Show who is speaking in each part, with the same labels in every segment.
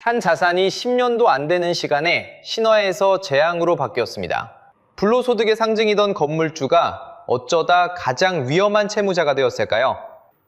Speaker 1: 한 자산이 10년도 안 되는 시간에 신화에서 재앙으로 바뀌었습니다. 불로소득의 상징이던 건물주가 어쩌다 가장 위험한 채무자가 되었을까요?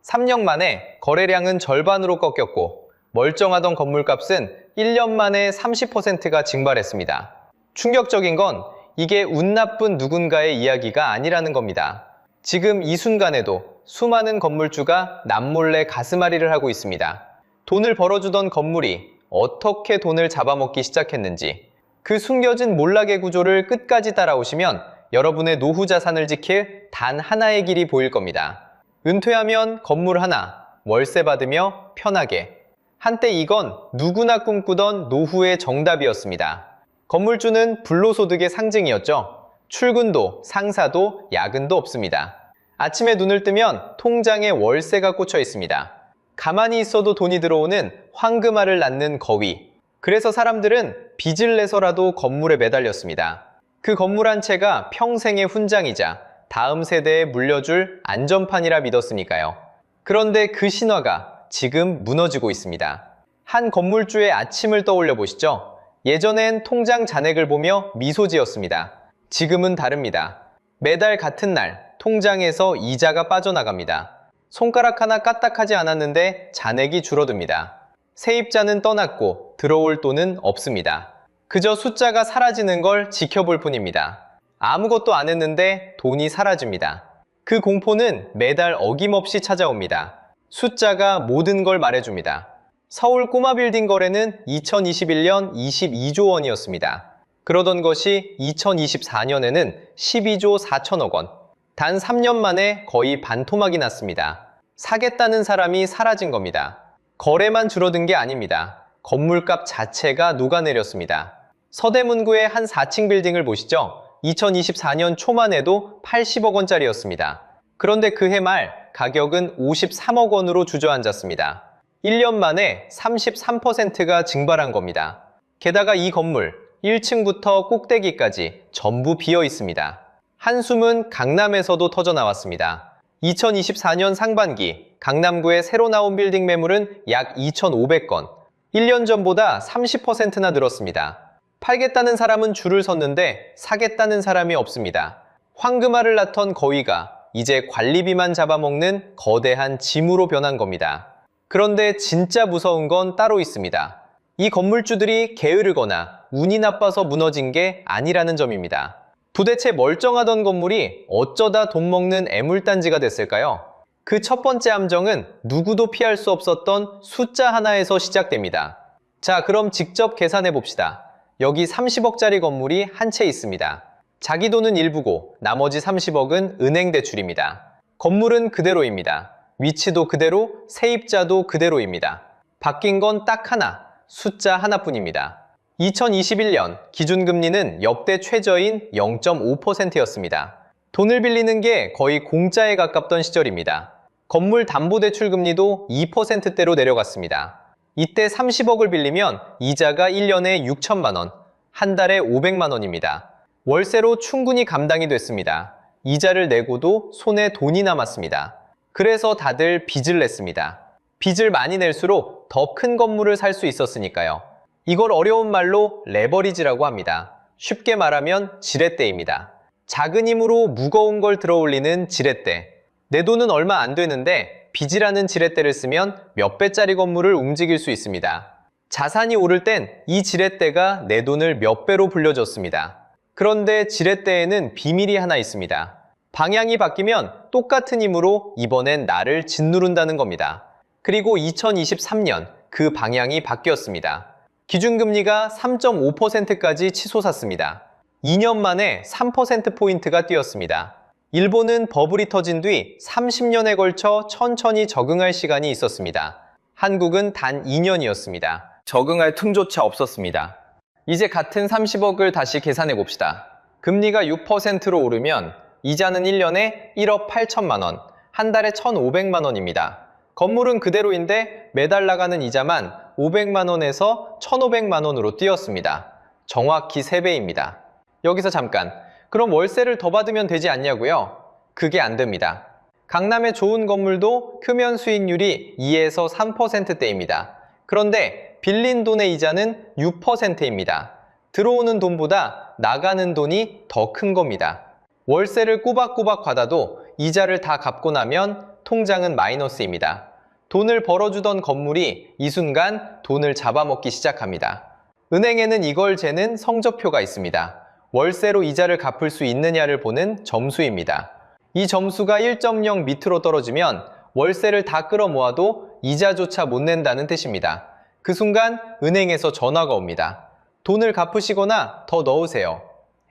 Speaker 1: 3년 만에 거래량은 절반으로 꺾였고 멀쩡하던 건물값은 1년 만에 30%가 증발했습니다. 충격적인 건 이게 운 나쁜 누군가의 이야기가 아니라는 겁니다. 지금 이 순간에도 수많은 건물주가 남몰래 가슴앓이를 하고 있습니다. 돈을 벌어주던 건물이 어떻게 돈을 잡아먹기 시작했는지, 그 숨겨진 몰락의 구조를 끝까지 따라오시면 여러분의 노후 자산을 지킬 단 하나의 길이 보일 겁니다. 은퇴하면 건물 하나, 월세 받으며 편하게. 한때 이건 누구나 꿈꾸던 노후의 정답이었습니다. 건물주는 불로소득의 상징이었죠. 출근도, 상사도, 야근도 없습니다. 아침에 눈을 뜨면 통장에 월세가 꽂혀 있습니다. 가만히 있어도 돈이 들어오는 황금알을 낳는 거위. 그래서 사람들은 빚을 내서라도 건물에 매달렸습니다. 그 건물 한 채가 평생의 훈장이자 다음 세대에 물려줄 안전판이라 믿었으니까요. 그런데 그 신화가 지금 무너지고 있습니다. 한 건물주의 아침을 떠올려 보시죠. 예전엔 통장 잔액을 보며 미소 지었습니다. 지금은 다릅니다. 매달 같은 날 통장에서 이자가 빠져나갑니다. 손가락 하나 까딱하지 않았는데 잔액이 줄어듭니다. 세입자는 떠났고 들어올 돈은 없습니다. 그저 숫자가 사라지는 걸 지켜볼 뿐입니다. 아무것도 안 했는데 돈이 사라집니다. 그 공포는 매달 어김없이 찾아옵니다. 숫자가 모든 걸 말해줍니다. 서울 꼬마 빌딩 거래는 2021년 22조 원이었습니다. 그러던 것이 2024년에는 12조 4천억 원. 단 3년 만에 거의 반토막이 났습니다. 사겠다는 사람이 사라진 겁니다. 거래만 줄어든 게 아닙니다. 건물값 자체가 녹아내렸습니다. 서대문구의 한 4층 빌딩을 보시죠. 2024년 초만 해도 80억 원짜리였습니다. 그런데 그해 말 가격은 53억 원으로 주저앉았습니다. 1년 만에 33%가 증발한 겁니다. 게다가 이 건물 1층부터 꼭대기까지 전부 비어 있습니다. 한숨은 강남에서도 터져나왔습니다. 2024년 상반기 강남구의 새로 나온 빌딩 매물은 약 2,500건, 1년 전보다 30%나 늘었습니다. 팔겠다는 사람은 줄을 섰는데 사겠다는 사람이 없습니다. 황금알을 낳던 거위가 이제 관리비만 잡아먹는 거대한 짐으로 변한 겁니다. 그런데 진짜 무서운 건 따로 있습니다. 이 건물주들이 게으르거나 운이 나빠서 무너진 게 아니라는 점입니다. 도대체 멀쩡하던 건물이 어쩌다 돈 먹는 애물단지가 됐을까요? 그 첫 번째 함정은 누구도 피할 수 없었던 숫자 하나에서 시작됩니다. 자, 그럼 직접 계산해 봅시다. 여기 30억짜리 건물이 한 채 있습니다. 자기 돈은 일부고 나머지 30억은 은행 대출입니다. 건물은 그대로입니다. 위치도 그대로, 세입자도 그대로입니다. 바뀐 건 딱 하나, 숫자 하나뿐입니다. 2021년 기준금리는 역대 최저인 0.5%였습니다. 돈을 빌리는 게 거의 공짜에 가깝던 시절입니다. 건물 담보대출 금리도 2%대로 내려갔습니다. 이때 30억을 빌리면 이자가 1년에 6천만 원, 한 달에 500만 원입니다. 월세로 충분히 감당이 됐습니다. 이자를 내고도 손에 돈이 남았습니다. 그래서 다들 빚을 냈습니다. 빚을 많이 낼수록 더 큰 건물을 살 수 있었으니까요. 이걸 어려운 말로 레버리지라고 합니다. 쉽게 말하면 지렛대입니다. 작은 힘으로 무거운 걸 들어올리는 지렛대. 내 돈은 얼마 안 되는데 빚이라는 지렛대를 쓰면 몇 배짜리 건물을 움직일 수 있습니다. 자산이 오를 땐 이 지렛대가 내 돈을 몇 배로 불려줬습니다. 그런데 지렛대에는 비밀이 하나 있습니다. 방향이 바뀌면 똑같은 힘으로 이번엔 나를 짓누른다는 겁니다. 그리고 2023년 그 방향이 바뀌었습니다. 기준금리가 3.5%까지 치솟았습니다. 2년 만에 3%포인트가 뛰었습니다. 일본은 버블이 터진 뒤 30년에 걸쳐 천천히 적응할 시간이 있었습니다. 한국은 단 2년이었습니다. 적응할 틈조차 없었습니다. 이제 같은 30억을 다시 계산해 봅시다. 금리가 6%로 오르면 이자는 1년에 1억 8천만 원, 한 달에 1,500만 원입니다. 건물은 그대로인데 매달 나가는 이자만 500만 원에서 1,500만 원으로 뛰었습니다. 정확히 3배입니다. 여기서 잠깐, 그럼 월세를 더 받으면 되지 않냐고요? 그게 안 됩니다. 강남의 좋은 건물도 표면 수익률이 2에서 3%대입니다. 그런데 빌린 돈의 이자는 6%입니다. 들어오는 돈보다 나가는 돈이 더 큰 겁니다. 월세를 꼬박꼬박 받아도 이자를 다 갚고 나면 통장은 마이너스입니다. 돈을 벌어주던 건물이 이 순간 돈을 잡아먹기 시작합니다. 은행에는 이걸 재는 성적표가 있습니다. 월세로 이자를 갚을 수 있느냐를 보는 점수입니다. 이 점수가 1.0 밑으로 떨어지면 월세를 다 끌어모아도 이자조차 못 낸다는 뜻입니다. 그 순간 은행에서 전화가 옵니다. 돈을 갚으시거나 더 넣으세요.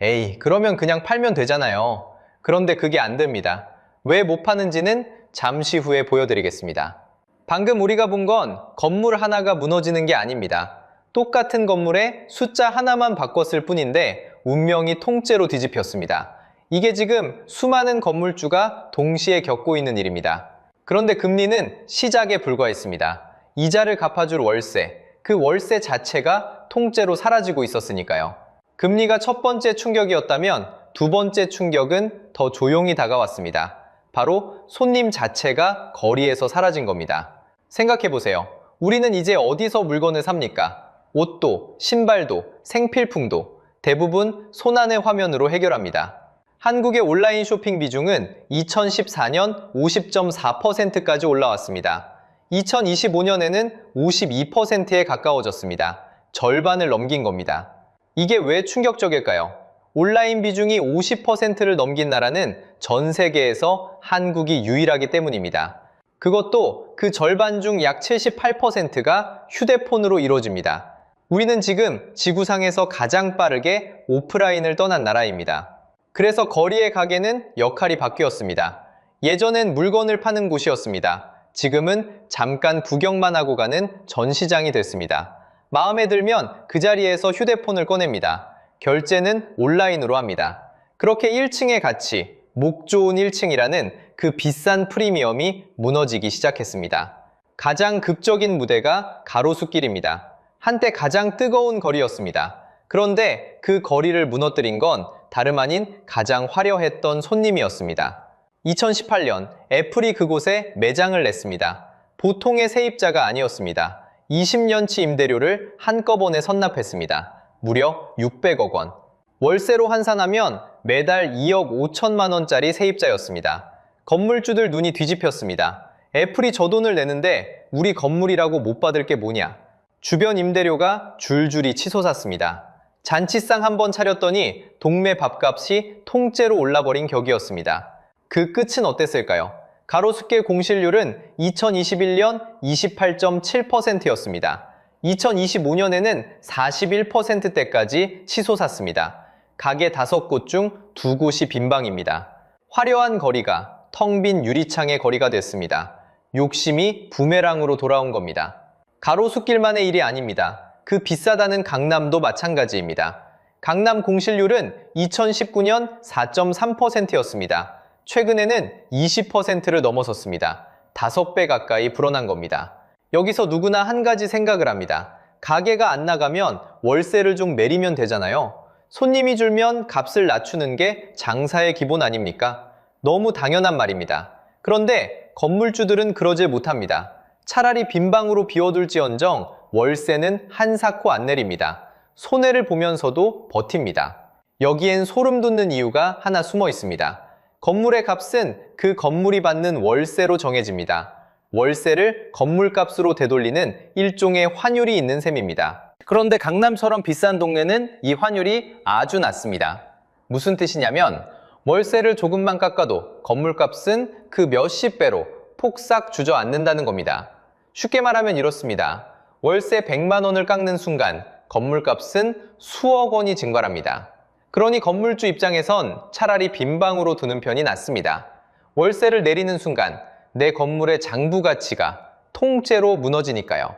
Speaker 1: 에이, 그러면 그냥 팔면 되잖아요. 그런데 그게 안 됩니다. 왜 못 파는지는 잠시 후에 보여드리겠습니다. 방금 우리가 본 건 건물 하나가 무너지는 게 아닙니다. 똑같은 건물에 숫자 하나만 바꿨을 뿐인데 운명이 통째로 뒤집혔습니다. 이게 지금 수많은 건물주가 동시에 겪고 있는 일입니다. 그런데 금리는 시작에 불과했습니다. 이자를 갚아줄 월세, 그 월세 자체가 통째로 사라지고 있었으니까요. 금리가 첫 번째 충격이었다면 두 번째 충격은 더 조용히 다가왔습니다. 바로 손님 자체가 거리에서 사라진 겁니다. 생각해보세요. 우리는 이제 어디서 물건을 삽니까? 옷도, 신발도, 생필품도 대부분 손안의 화면으로 해결합니다. 한국의 온라인 쇼핑 비중은 2014년 50.4%까지 올라왔습니다. 2025년에는 52%에 가까워졌습니다. 절반을 넘긴 겁니다. 이게 왜 충격적일까요? 온라인 비중이 50%를 넘긴 나라는 전 세계에서 한국이 유일하기 때문입니다. 그것도 그 절반 중 약 78%가 휴대폰으로 이루어집니다. 우리는 지금 지구상에서 가장 빠르게 오프라인을 떠난 나라입니다. 그래서 거리의 가게는 역할이 바뀌었습니다. 예전엔 물건을 파는 곳이었습니다. 지금은 잠깐 구경만 하고 가는 전시장이 됐습니다. 마음에 들면 그 자리에서 휴대폰을 꺼냅니다. 결제는 온라인으로 합니다. 그렇게 1층의 가치, 목 좋은 1층이라는 그 비싼 프리미엄이 무너지기 시작했습니다. 가장 극적인 무대가 가로수길입니다. 한때 가장 뜨거운 거리였습니다. 그런데 그 거리를 무너뜨린 건 다름 아닌 가장 화려했던 손님이었습니다. 2018년 애플이 그곳에 매장을 냈습니다. 보통의 세입자가 아니었습니다. 20년치 임대료를 한꺼번에 선납했습니다. 무려 600억 원. 월세로 환산하면 매달 2억 5천만 원짜리 세입자였습니다. 건물주들 눈이 뒤집혔습니다. 애플이 저 돈을 내는데 우리 건물이라고 못 받을 게 뭐냐. 주변 임대료가 줄줄이 치솟았습니다. 잔치상 한번 차렸더니 동네 밥값이 통째로 올라버린 격이었습니다. 그 끝은 어땠을까요? 가로수길 공실률은 2021년 28.7%였습니다. 2025년에는 41%대까지 치솟았습니다. 가게 5곳 중 2곳이 빈방입니다. 화려한 거리가 텅 빈 유리창의 거리가 됐습니다. 욕심이 부메랑으로 돌아온 겁니다. 가로수길만의 일이 아닙니다. 그 비싸다는 강남도 마찬가지입니다. 강남 공실률은 2019년 4.3%였습니다. 최근에는 20%를 넘어섰습니다. 5배 가까이 불어난 겁니다. 여기서 누구나 한 가지 생각을 합니다. 가게가 안 나가면 월세를 좀 매리면 되잖아요. 손님이 줄면 값을 낮추는 게 장사의 기본 아닙니까? 너무 당연한 말입니다. 그런데 건물주들은 그러지 못합니다. 차라리 빈방으로 비워둘지언정 월세는 한사코 안 내립니다. 손해를 보면서도 버팁니다. 여기엔 소름 돋는 이유가 하나 숨어 있습니다. 건물의 값은 그 건물이 받는 월세로 정해집니다. 월세를 건물값으로 되돌리는 일종의 환율이 있는 셈입니다. 그런데 강남처럼 비싼 동네는 이 환율이 아주 낮습니다. 무슨 뜻이냐면 월세를 조금만 깎아도 건물값은 그 몇십 배로 폭삭 주저앉는다는 겁니다. 쉽게 말하면 이렇습니다. 월세 100만 원을 깎는 순간 건물값은 수억 원이 증발합니다. 그러니 건물주 입장에선 차라리 빈방으로 두는 편이 낫습니다. 월세를 내리는 순간 내 건물의 장부 가치가 통째로 무너지니까요.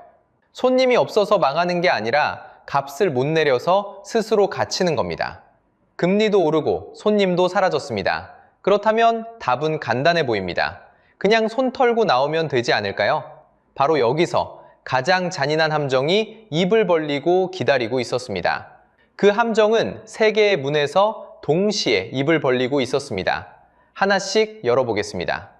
Speaker 1: 손님이 없어서 망하는 게 아니라 값을 못 내려서 스스로 갇히는 겁니다. 금리도 오르고 손님도 사라졌습니다. 그렇다면 답은 간단해 보입니다. 그냥 손 털고 나오면 되지 않을까요? 바로 여기서 가장 잔인한 함정이 입을 벌리고 기다리고 있었습니다. 그 함정은 세 개의 문에서 동시에 입을 벌리고 있었습니다. 하나씩 열어보겠습니다.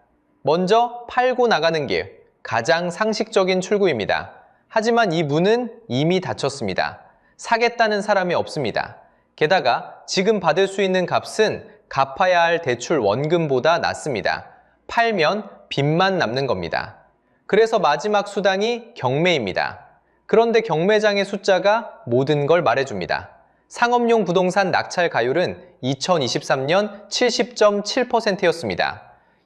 Speaker 1: 먼저 팔고 나가는 길, 가장 상식적인 출구입니다. 하지만 이 문은 이미 닫혔습니다. 사겠다는 사람이 없습니다. 게다가 지금 받을 수 있는 값은 갚아야 할 대출 원금보다 낮습니다. 팔면 빚만 남는 겁니다. 그래서 마지막 수단이 경매입니다. 그런데 경매장의 숫자가 모든 걸 말해줍니다. 상업용 부동산 낙찰 가율은 2023년 70.7%였습니다.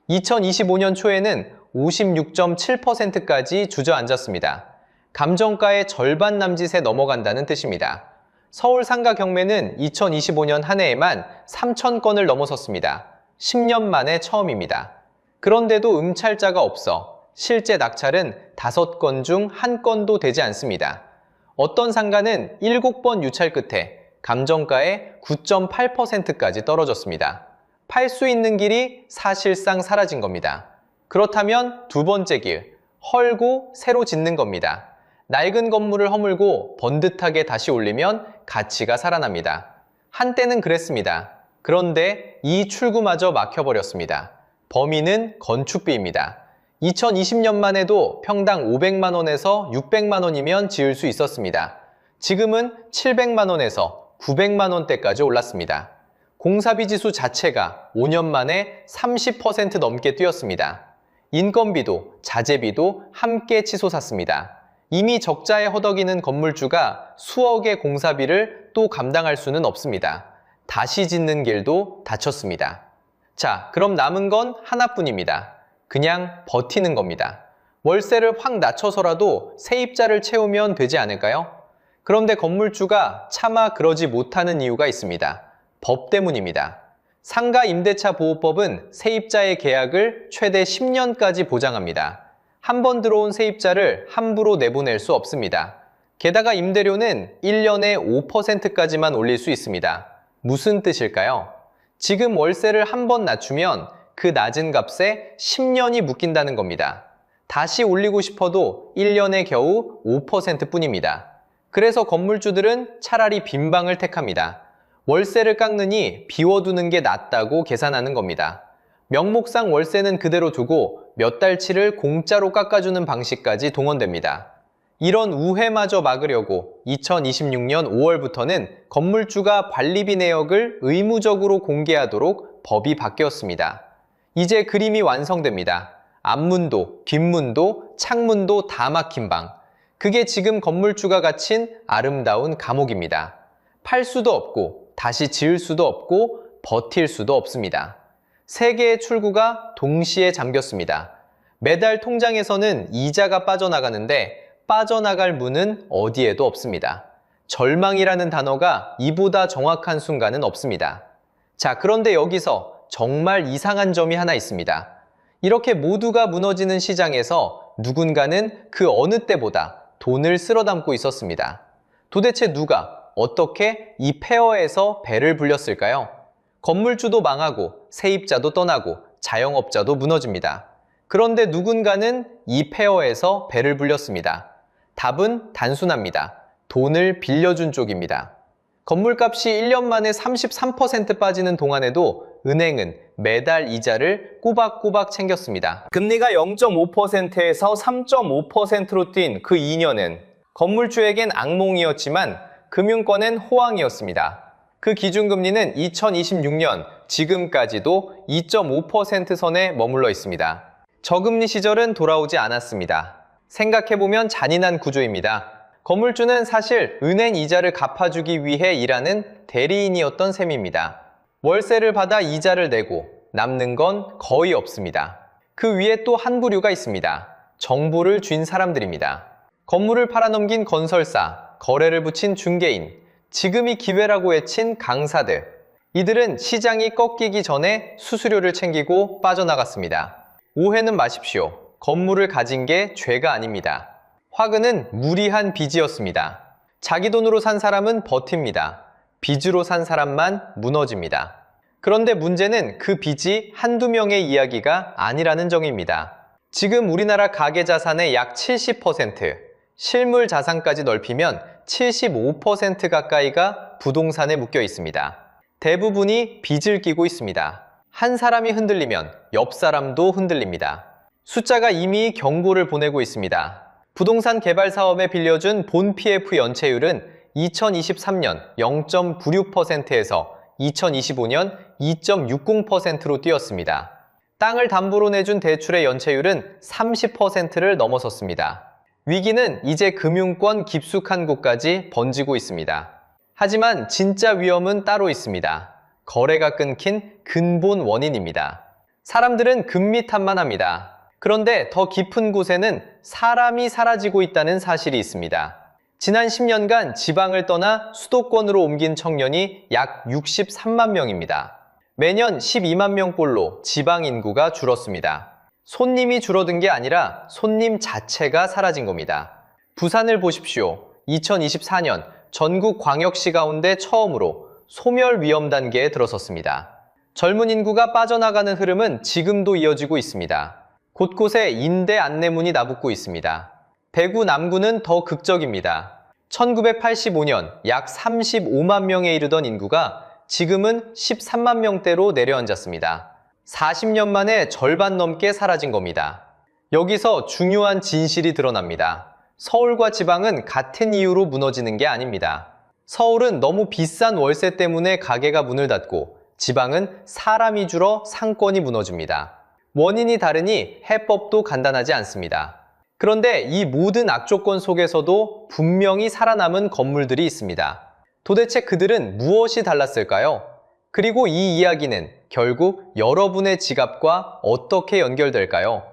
Speaker 1: 2025년 초에는 56.7%까지 주저앉았습니다. 감정가의 절반 남짓에 넘어간다는 뜻입니다. 서울 상가 경매는 2025년 한 해에만 3,000건을 넘어섰습니다. 10년 만에 처음입니다. 그런데도 음찰자가 없어 실제 낙찰은 5건 중 1건도 되지 않습니다. 어떤 상가는 7번 유찰 끝에 감정가의 9.8%까지 떨어졌습니다. 팔 수 있는 길이 사실상 사라진 겁니다. 그렇다면 두 번째 길, 헐고 새로 짓는 겁니다. 낡은 건물을 허물고 번듯하게 다시 올리면 가치가 살아납니다. 한때는 그랬습니다. 그런데 이 출구마저 막혀버렸습니다. 범인은 건축비입니다. 2020년만 해도 평당 500만 원에서 600만 원이면 지을 수 있었습니다. 지금은 700만 원에서 900만 원대까지 올랐습니다. 공사비 지수 자체가 5년 만에 30% 넘게 뛰었습니다. 인건비도 자재비도 함께 치솟았습니다. 이미 적자에 허덕이는 건물주가 수억의 공사비를 또 감당할 수는 없습니다. 다시 짓는 길도 닫혔습니다. 자, 그럼 남은 건 하나뿐입니다. 그냥 버티는 겁니다. 월세를 확 낮춰서라도 세입자를 채우면 되지 않을까요? 그런데 건물주가 차마 그러지 못하는 이유가 있습니다. 법 때문입니다. 상가 임대차 보호법은 세입자의 계약을 최대 10년까지 보장합니다. 한 번 들어온 세입자를 함부로 내보낼 수 없습니다. 게다가 임대료는 1년에 5%까지만 올릴 수 있습니다. 무슨 뜻일까요? 지금 월세를 한 번 낮추면 그 낮은 값에 10년이 묶인다는 겁니다. 다시 올리고 싶어도 1년에 겨우 5% 뿐입니다. 그래서 건물주들은 차라리 빈방을 택합니다. 월세를 깎느니 비워두는 게 낫다고 계산하는 겁니다. 명목상 월세는 그대로 두고 몇 달치를 공짜로 깎아주는 방식까지 동원됩니다. 이런 우회마저 막으려고 2026년 5월부터는 건물주가 관리비 내역을 의무적으로 공개하도록 법이 바뀌었습니다. 이제 그림이 완성됩니다. 앞문도, 뒷문도, 창문도 다 막힌 방. 그게 지금 건물주가 갇힌 아름다운 감옥입니다. 팔 수도 없고 다시 지을 수도 없고 버틸 수도 없습니다. 세 개의 출구가 동시에 잠겼습니다. 매달 통장에서는 이자가 빠져나가는데 빠져나갈 문은 어디에도 없습니다. 절망이라는 단어가 이보다 정확한 순간은 없습니다. 자, 그런데 여기서 정말 이상한 점이 하나 있습니다. 이렇게 모두가 무너지는 시장에서 누군가는 그 어느 때보다 돈을 쓸어 담고 있었습니다. 도대체 누가 어떻게 이 폐허에서 배를 불렸을까요? 건물주도 망하고 세입자도 떠나고 자영업자도 무너집니다. 그런데 누군가는 이 폐허에서 배를 불렸습니다. 답은 단순합니다. 돈을 빌려준 쪽입니다. 건물값이 1년 만에 33% 빠지는 동안에도 은행은 매달 이자를 꼬박꼬박 챙겼습니다. 금리가 0.5%에서 3.5%로 뛴 그 2년은 건물주에겐 악몽이었지만 금융권엔 호황이었습니다. 그 기준금리는 2026년 지금까지도 2.5% 선에 머물러 있습니다. 저금리 시절은 돌아오지 않았습니다. 생각해보면 잔인한 구조입니다. 건물주는 사실 은행 이자를 갚아주기 위해 일하는 대리인이었던 셈입니다. 월세를 받아 이자를 내고 남는 건 거의 없습니다. 그 위에 또 한 부류가 있습니다. 정보를 쥔 사람들입니다. 건물을 팔아넘긴 건설사, 거래를 붙인 중개인, 지금이 기회라고 외친 강사들. 이들은 시장이 꺾이기 전에 수수료를 챙기고 빠져나갔습니다. 오해는 마십시오. 건물을 가진 게 죄가 아닙니다. 화근은 무리한 빚이었습니다. 자기 돈으로 산 사람은 버팁니다. 빚으로 산 사람만 무너집니다. 그런데 문제는 그 빚이 한두 명의 이야기가 아니라는 점입니다. 지금 우리나라 가계자산의 약 70%, 실물 자산까지 넓히면 75% 가까이가 부동산에 묶여 있습니다. 대부분이 빚을 끼고 있습니다. 한 사람이 흔들리면 옆 사람도 흔들립니다. 숫자가 이미 경고를 보내고 있습니다. 부동산 개발 사업에 빌려준 본 PF 연체율은 2023년 0.96%에서 2025년 2.60%로 뛰었습니다. 땅을 담보로 내준 대출의 연체율은 30%를 넘어섰습니다. 위기는 이제 금융권 깊숙한 곳까지 번지고 있습니다. 하지만 진짜 위험은 따로 있습니다. 거래가 끊긴 근본 원인입니다. 사람들은 금리 탓만 합니다. 그런데 더 깊은 곳에는 사람이 사라지고 있다는 사실이 있습니다. 지난 10년간 지방을 떠나 수도권으로 옮긴 청년이 약 63만 명입니다. 매년 12만 명꼴로 지방 인구가 줄었습니다. 손님이 줄어든 게 아니라 손님 자체가 사라진 겁니다. 부산을 보십시오. 2024년 전국 광역시 가운데 처음으로 소멸 위험 단계에 들어섰습니다. 젊은 인구가 빠져나가는 흐름은 지금도 이어지고 있습니다. 곳곳에 임대 안내문이 나붙고 있습니다. 대구 남구는 더 극적입니다. 1985년 약 35만 명에 이르던 인구가 지금은 13만 명대로 내려앉았습니다. 40년 만에 절반 넘게 사라진 겁니다. 여기서 중요한 진실이 드러납니다. 서울과 지방은 같은 이유로 무너지는 게 아닙니다. 서울은 너무 비싼 월세 때문에 가게가 문을 닫고 지방은 사람이 줄어 상권이 무너집니다. 원인이 다르니 해법도 간단하지 않습니다. 그런데 이 모든 악조건 속에서도 분명히 살아남은 건물들이 있습니다. 도대체 그들은 무엇이 달랐을까요? 그리고 이 이야기는 결국 여러분의 지갑과 어떻게 연결될까요?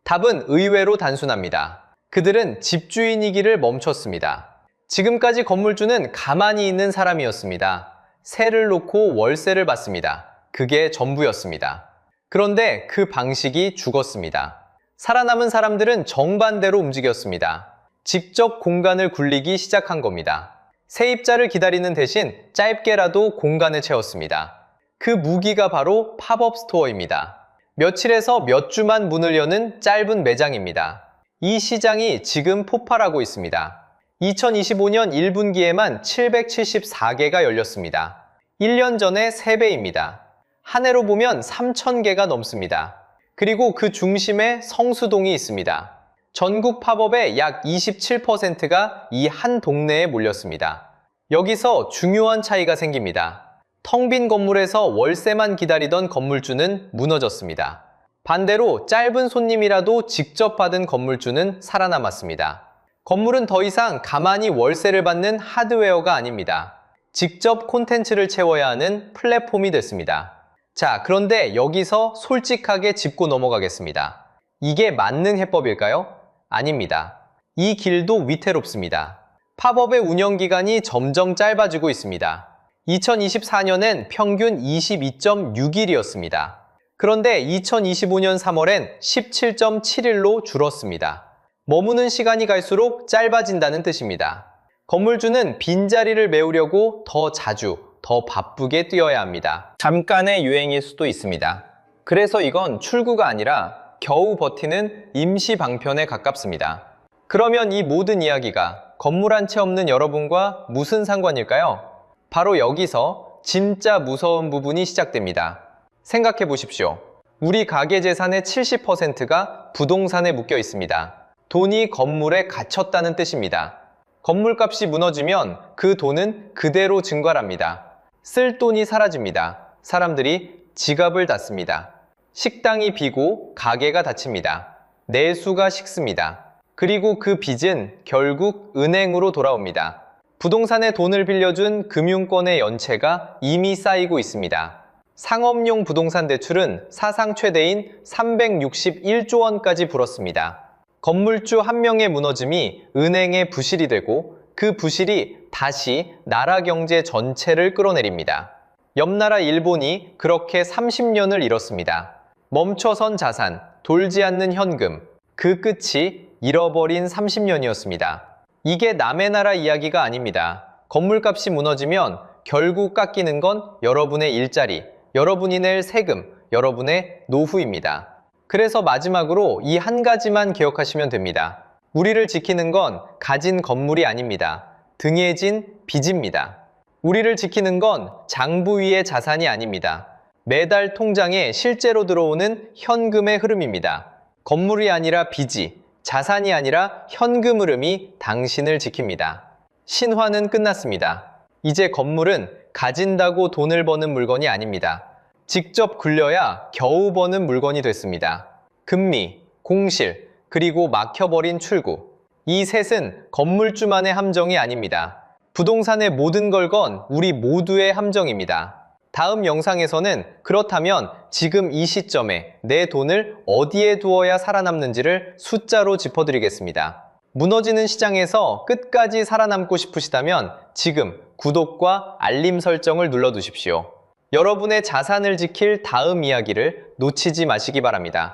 Speaker 1: 답은 의외로 단순합니다. 그들은 집주인이기를 멈췄습니다. 지금까지 건물주는 가만히 있는 사람이었습니다. 세를 놓고 월세를 받습니다. 그게 전부였습니다. 그런데 그 방식이 죽었습니다. 살아남은 사람들은 정반대로 움직였습니다. 직접 공간을 굴리기 시작한 겁니다. 세입자를 기다리는 대신 짧게라도 공간을 채웠습니다. 그 무기가 바로 팝업 스토어입니다. 며칠에서 몇 주만 문을 여는 짧은 매장입니다. 이 시장이 지금 폭발하고 있습니다. 2025년 1분기에만 774개가 열렸습니다. 1년 전의 3배입니다. 한 해로 보면 3,000개가 넘습니다. 그리고 그 중심에 성수동이 있습니다. 전국 팝업의 약 27%가 이 한 동네에 몰렸습니다. 여기서 중요한 차이가 생깁니다. 텅 빈 건물에서 월세만 기다리던 건물주는 무너졌습니다. 반대로 짧은 손님이라도 직접 받은 건물주는 살아남았습니다. 건물은 더 이상 가만히 월세를 받는 하드웨어가 아닙니다. 직접 콘텐츠를 채워야 하는 플랫폼이 됐습니다. 자, 그런데 여기서 솔직하게 짚고 넘어가겠습니다. 이게 맞는 해법일까요? 아닙니다. 이 길도 위태롭습니다. 팝업의 운영기간이 점점 짧아지고 있습니다. 2024년엔 평균 22.6일이었습니다. 그런데 2025년 3월엔 17.7일로 줄었습니다. 머무는 시간이 갈수록 짧아진다는 뜻입니다. 건물주는 빈자리를 메우려고 더 자주, 더 바쁘게 뛰어야 합니다. 잠깐의 유행일 수도 있습니다. 그래서 이건 출구가 아니라 겨우 버티는 임시 방편에 가깝습니다. 그러면 이 모든 이야기가 건물 한 채 없는 여러분과 무슨 상관일까요? 바로 여기서 진짜 무서운 부분이 시작됩니다. 생각해 보십시오. 우리 가계 재산의 70%가 부동산에 묶여 있습니다. 돈이 건물에 갇혔다는 뜻입니다. 건물값이 무너지면 그 돈은 그대로 증발합니다. 쓸 돈이 사라집니다. 사람들이 지갑을 닫습니다. 식당이 비고 가게가 닫힙니다. 내수가 식습니다. 그리고 그 빚은 결국 은행으로 돌아옵니다. 부동산에 돈을 빌려준 금융권의 연체가 이미 쌓이고 있습니다. 상업용 부동산 대출은 사상 최대인 361조 원까지 불었습니다. 건물주 한 명의 무너짐이 은행의 부실이 되고 그 부실이 다시 나라 경제 전체를 끌어내립니다. 옆나라 일본이 그렇게 30년을 잃었습니다. 멈춰선 자산, 돌지 않는 현금, 그 끝이 잃어버린 30년이었습니다. 이게 남의 나라 이야기가 아닙니다. 건물값이 무너지면 결국 깎이는 건 여러분의 일자리, 여러분이 낼 세금, 여러분의 노후입니다. 그래서 마지막으로 이 한 가지만 기억하시면 됩니다. 우리를 지키는 건 가진 건물이 아닙니다. 등에 진 빚입니다. 우리를 지키는 건 장부 위의 자산이 아닙니다. 매달 통장에 실제로 들어오는 현금의 흐름입니다. 건물이 아니라 빚이, 자산이 아니라 현금 흐름이 당신을 지킵니다. 신화는 끝났습니다. 이제 건물은 가진다고 돈을 버는 물건이 아닙니다. 직접 굴려야 겨우 버는 물건이 됐습니다. 금리, 공실, 그리고 막혀버린 출구. 이 셋은 건물주만의 함정이 아닙니다. 부동산의 모든 걸 건 우리 모두의 함정입니다. 다음 영상에서는 그렇다면 지금 이 시점에 내 돈을 어디에 두어야 살아남는지를 숫자로 짚어드리겠습니다. 무너지는 시장에서 끝까지 살아남고 싶으시다면 지금 구독과 알림 설정을 눌러두십시오. 여러분의 자산을 지킬 다음 이야기를 놓치지 마시기 바랍니다.